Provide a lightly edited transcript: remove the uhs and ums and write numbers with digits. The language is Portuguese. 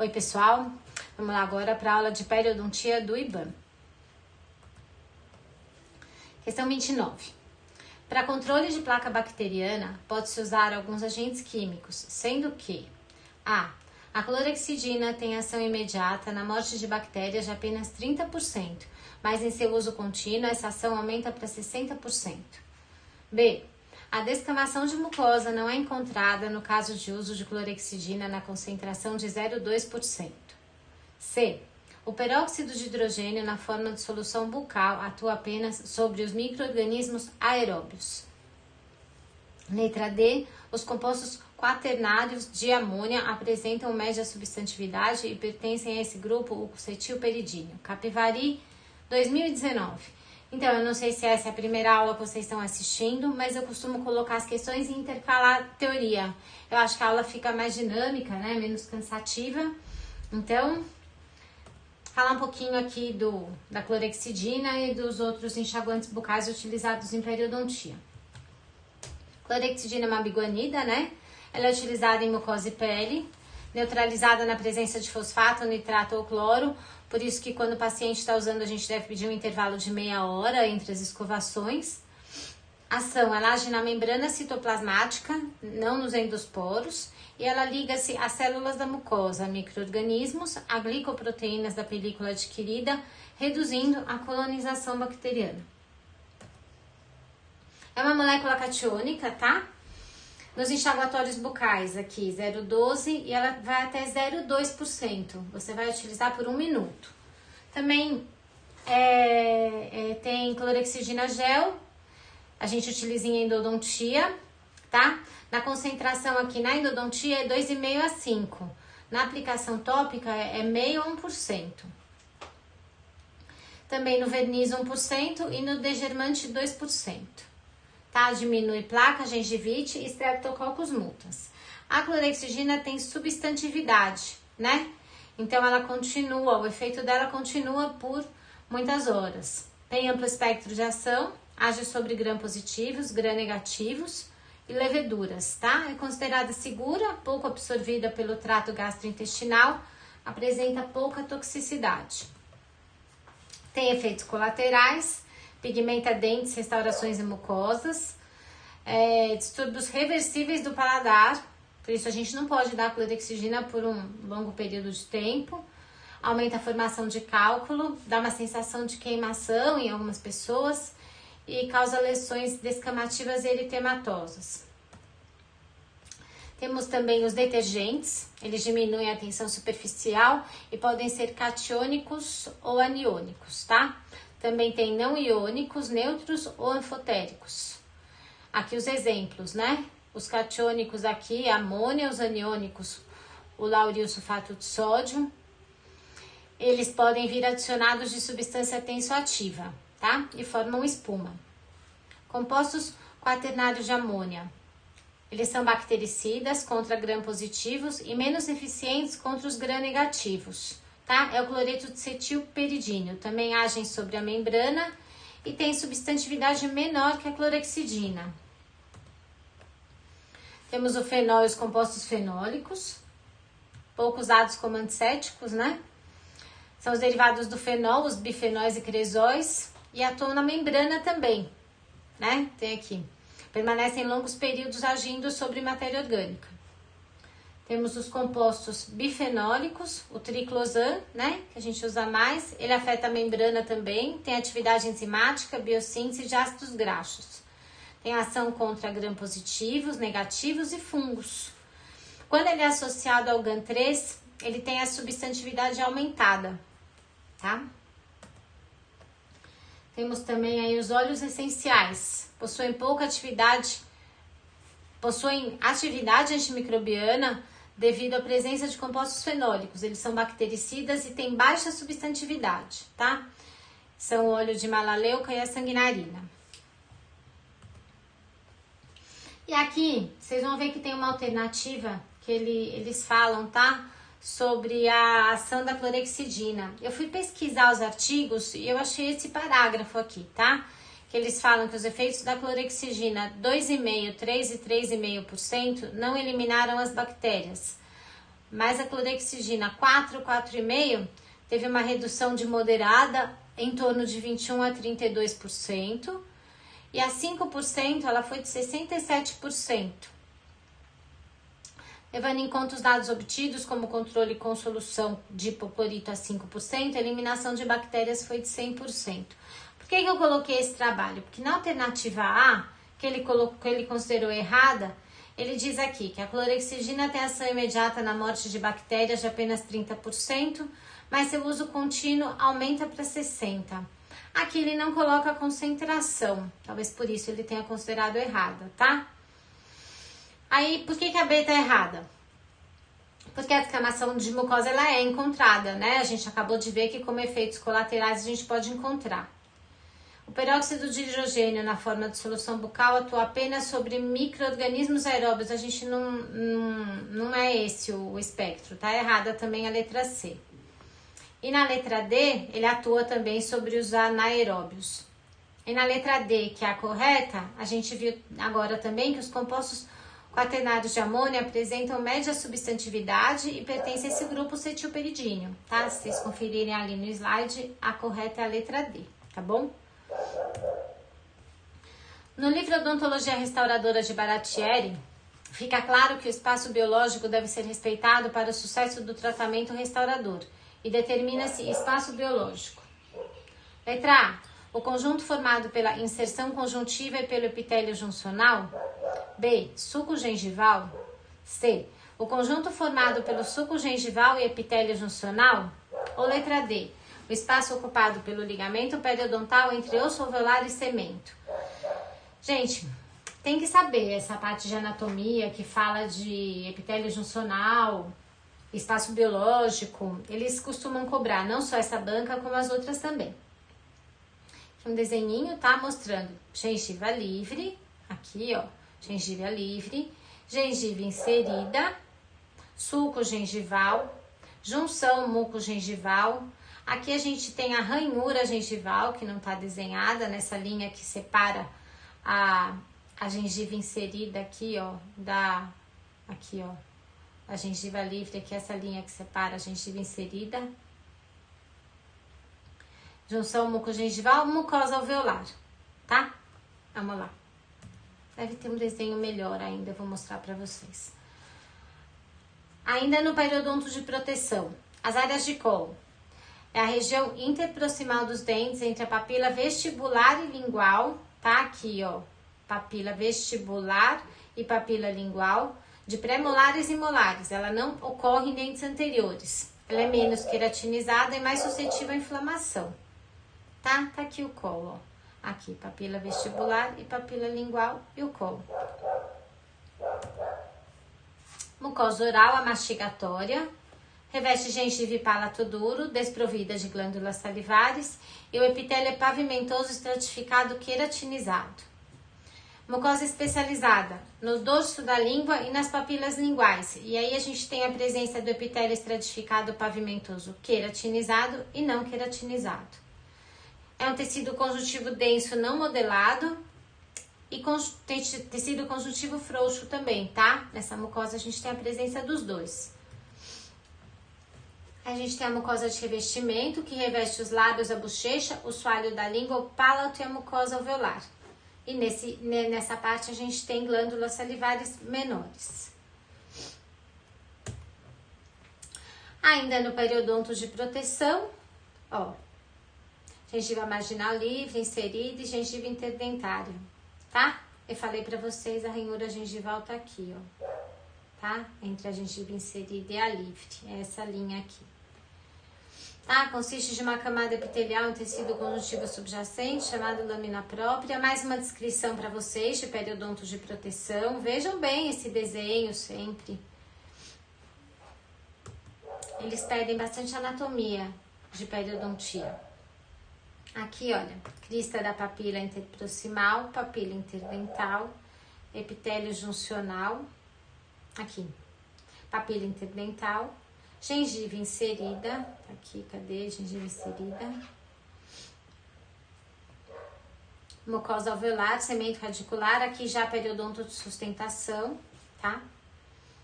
Oi pessoal, vamos lá agora para a aula de periodontia do IBAM. Questão 29. Para controle de placa bacteriana, pode-se usar alguns agentes químicos, sendo que a clorexidina tem ação imediata na morte de bactérias de apenas 30%, mas em seu uso contínuo essa ação aumenta para 60%. B. A descamação de mucosa não é encontrada no caso de uso de clorexidina na concentração de 0,2%. C. O peróxido de hidrogênio na forma de solução bucal atua apenas sobre os micro-organismos aeróbios. Letra D. Os compostos quaternários de amônia apresentam média substantividade e pertencem a esse grupo o cetilperidínio. Capivari, 2019. Então, eu não sei se essa é a primeira aula que vocês estão assistindo, mas eu costumo colocar as questões e intercalar teoria. Eu acho que a aula fica mais dinâmica, né? Menos cansativa. Então, falar um pouquinho aqui da clorexidina e dos outros enxaguantes bucais utilizados em periodontia. Clorexidina é uma biguanida, né? Ela é utilizada em mucosa e pele, neutralizada na presença de fosfato, nitrato ou cloro. Por isso que quando o paciente está usando, a gente deve pedir um intervalo de meia hora entre as escovações. Ação, ela age na membrana citoplasmática, não nos endosporos, e ela liga-se às células da mucosa, a micro-organismos, a glicoproteínas da película adquirida, reduzindo a colonização bacteriana. É uma molécula catiônica, tá? Nos enxaguatórios bucais, aqui 0,12 e ela vai até 0,2%. Você vai utilizar por 1 minuto. Também tem clorexidina gel, a gente utiliza em endodontia, tá? Na concentração aqui na endodontia é 2,5 a 5. Na aplicação tópica é meio a 1%. Também no verniz 1% e no degermante 2%. Tá? Diminui placa, gengivite e Streptococcus mutans. A clorexidina tem substantividade, né? Então ela continua, o efeito dela continua por muitas horas. Tem amplo espectro de ação, age sobre gram-positivos, gram-negativos e leveduras, tá? É considerada segura, pouco absorvida pelo trato gastrointestinal, apresenta pouca toxicidade. Tem efeitos colaterais, pigmenta dentes, restaurações e mucosas, distúrbios reversíveis do paladar, por isso a gente não pode dar clorexidina por um longo período de tempo, aumenta a formação de cálculo, dá uma sensação de queimação em algumas pessoas e causa lesões descamativas e eritematosas. Temos também os detergentes, eles diminuem a tensão superficial e podem ser catiônicos ou aniônicos, tá? Também tem não iônicos, neutros ou anfotéricos. Aqui os exemplos, né? Os catiônicos aqui, amônia, os aniônicos, o lauril sulfato de sódio. Eles podem vir adicionados de substância tensoativa, tá? E formam espuma. Compostos quaternários de amônia. Eles são bactericidas contra gram-positivos e menos eficientes contra os gram-negativos. Tá? É o cloreto de cetilperidínio, também agem sobre a membrana e tem substantividade menor que a clorexidina. Temos o fenol e os compostos fenólicos, pouco usados como antissépticos, né? São os derivados do fenol, os bifenóis e cresóis, e atuam na membrana também, né? Tem aqui. Permanecem longos períodos agindo sobre matéria orgânica. Temos os compostos bifenólicos, o triclosan, né, que a gente usa mais, ele afeta a membrana também, tem atividade enzimática, biossíntese de ácidos graxos. Tem ação contra gram-positivos, negativos e fungos. Quando ele é associado ao GAN3, ele tem a substantividade aumentada, tá? Temos também aí os óleos essenciais, possuem atividade antimicrobiana, devido à presença de compostos fenólicos. Eles são bactericidas e têm baixa substantividade, tá? São o óleo de melaleuca e a sanguinarina. E aqui, vocês vão ver que tem uma alternativa que eles falam, tá? Sobre a ação da clorexidina. Eu fui pesquisar os artigos e eu achei esse parágrafo aqui, tá? Que eles falam que os efeitos da clorexidina 2,5%, 3 e 3,5% não eliminaram as bactérias, mais a clorexidina 4, 4,5, teve uma redução de moderada em torno de 21 a 32%, e a 5% ela foi de 67%. Levando em conta os dados obtidos, como controle com solução de hipoclorito a 5%, a eliminação de bactérias foi de 100%. Por que eu coloquei esse trabalho? Porque na alternativa A, que ele considerou errada, ele diz aqui que a clorexidina tem ação imediata na morte de bactérias de apenas 30%, mas seu uso contínuo aumenta para 60%. Aqui ele não coloca a concentração, talvez por isso ele tenha considerado errada, tá? Aí, por que a B tá errada? Porque a descamação de mucosa ela é encontrada, né? A gente acabou de ver que como efeitos colaterais a gente pode encontrar. O peróxido de hidrogênio na forma de solução bucal atua apenas sobre micro-organismos aeróbios. A gente não é esse o espectro, tá errada também a letra C. E na letra D, ele atua também sobre os anaeróbios. E na letra D, que é a correta, a gente viu agora também que os compostos quaternários de amônia apresentam média substantividade e pertencem a esse grupo cetilperidíneo, tá? Se vocês conferirem ali no slide, a correta é a letra D, tá bom? No livro Odontologia Restauradora de Baratieri, fica claro que o espaço biológico deve ser respeitado para o sucesso do tratamento restaurador e determina-se espaço biológico. Letra A. O conjunto formado pela inserção conjuntiva e pelo epitélio juncional. B. Suco gengival. C. O conjunto formado pelo suco gengival e epitélio juncional. Ou letra D. O espaço ocupado pelo ligamento periodontal entre osso alveolar e cemento. Gente, tem que saber essa parte de anatomia que fala de epitélio juncional, espaço biológico. Eles costumam cobrar não só essa banca, como as outras também. Um desenhinho, tá? Mostrando gengiva livre, aqui, ó, gengiva livre, gengiva inserida, suco gengival, junção muco-gengival. Aqui a gente tem a ranhura gengival, que não tá desenhada nessa linha que separa a gengiva inserida aqui, ó, aqui, ó, a gengiva livre, aqui essa linha que separa a gengiva inserida. Junção mucogengival, mucosa alveolar, tá? Vamos lá. Deve ter um desenho melhor ainda, vou mostrar pra vocês. Ainda no periodonto de proteção, as áreas de colo. É a região interproximal dos dentes entre a papila vestibular e lingual, tá? Aqui, ó, papila vestibular e papila lingual, de pré-molares e molares. Ela não ocorre em dentes anteriores. Ela é menos queratinizada e mais suscetível à inflamação. Tá? Tá aqui o colo, ó. Aqui, papila vestibular e papila lingual e o colo. Mucosa oral, a mastigatória. Reveste gengiva e palato duro, desprovida de glândulas salivares. E o epitélio é pavimentoso, estratificado, queratinizado. Mucosa especializada no dorso da língua e nas papilas linguais. E aí a gente tem a presença do epitélio estratificado pavimentoso, queratinizado e não queratinizado. É um tecido conjuntivo denso não modelado e tecido conjuntivo frouxo também, tá? Nessa mucosa a gente tem a presença dos dois. A gente tem a mucosa de revestimento, que reveste os lábios, a bochecha, o soalho da língua, o palato e a mucosa alveolar. E nessa parte a gente tem glândulas salivares menores. Ainda no periodonto de proteção, ó, gengiva marginal livre, inserida e gengiva interdentária, tá? Eu falei pra vocês, a ranhura gengival tá aqui, ó, tá? Entre a gengiva inserida e a livre, é essa linha aqui. Tá? Consiste de uma camada epitelial em tecido conjuntivo subjacente, chamado lâmina própria. Mais uma descrição para vocês de periodonto de proteção. Vejam bem esse desenho sempre. Eles pedem bastante anatomia de periodontia. Aqui, olha, crista da papila interproximal, papila interdental, epitélio juncional. Aqui, papila interdental. Gengiva inserida, aqui, cadê? Gengiva inserida. Mucosa alveolar, cemento radicular, aqui já periodonto de sustentação, tá?